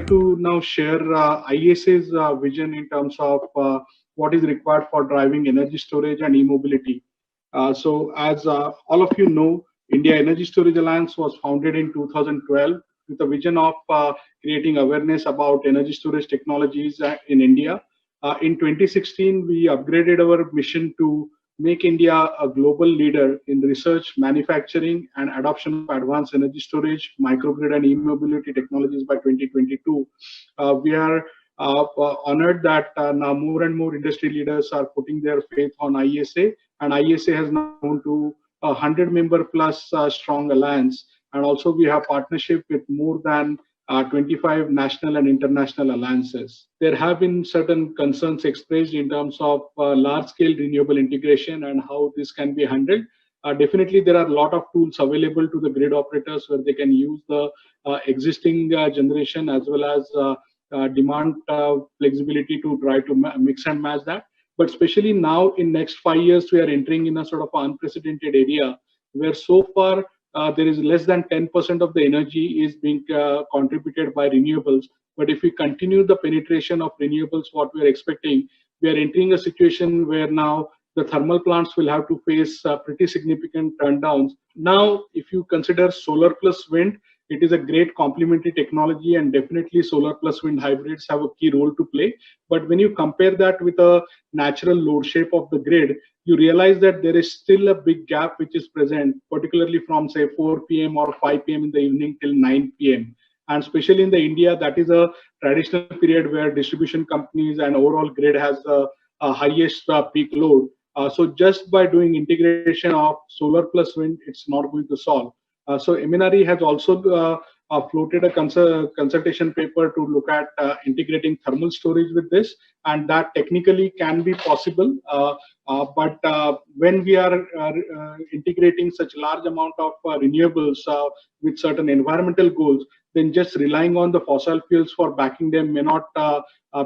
like to now share IESA's vision in terms of what is required for driving energy storage and e-mobility. So as all of you know, India Energy Storage Alliance was founded in 2012 with a vision of creating awareness about energy storage technologies in India. In 2016, we upgraded our mission to make India a global leader in research, manufacturing, and adoption of advanced energy storage, microgrid, and e-mobility technologies by 2022. We are honored that now more and more industry leaders are putting their faith on IESA, and IESA has now grown to a 100-member plus strong alliance. And also we have partnership with more than 25 national and international alliances. There have been certain concerns expressed in terms of large-scale renewable integration and how this can be handled. Definitely, there are a lot of tools available to the grid operators where they can use the existing generation as well as demand flexibility to try to mix and match that. But especially now in next 5 years, we are entering in a sort of unprecedented area where so far there is less than 10% of the energy is being contributed by renewables. But if we continue the penetration of renewables, what we are expecting, we are entering a situation where now the thermal plants will have to face pretty significant turndowns. Now, if you consider solar plus wind, it is a great complementary technology, and definitely solar plus wind hybrids have a key role to play. But when you compare that with a natural load shape of the grid, you realize that there is still a big gap which is present, particularly from say 4 p.m. or 5 p.m. in the evening till 9 p.m. And especially in the India, that is a traditional period where distribution companies and overall grid has the highest peak load. So just by doing integration of solar plus wind, it's not going to solve. So Eminari has also floated a consultation paper to look at integrating thermal storage with this, and that technically can be possible. But when we are integrating such large amount of renewables with certain environmental goals, then just relying on the fossil fuels for backing them may not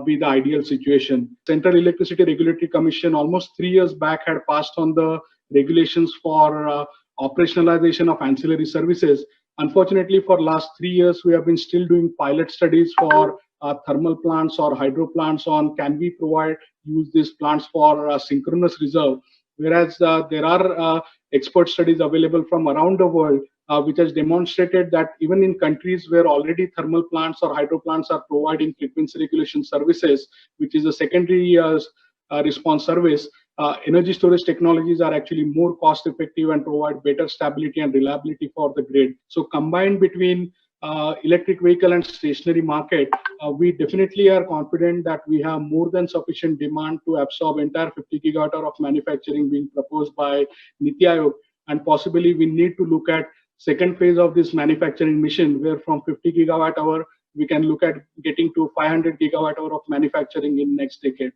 be the ideal situation. Central Electricity Regulatory Commission almost 3 years back had passed on the regulations for operationalization of ancillary services. Unfortunately, for last 3 years, we have been still doing pilot studies for thermal plants or hydro plants on can we use these plants for synchronous reserve. Whereas there are expert studies available from around the world which has demonstrated that even in countries where already thermal plants or hydro plants are providing frequency regulation services, which is a secondary response service, energy storage technologies are actually more cost effective and provide better stability and reliability for the grid. So combined between electric vehicle and stationary market, we definitely are confident that we have more than sufficient demand to absorb entire 50 gigawatt hour of manufacturing being proposed by Niti Aayog, and possibly we need to look at second phase of this manufacturing mission, where from 50 gigawatt hour we can look at getting to 500 gigawatt hour of manufacturing in next decade.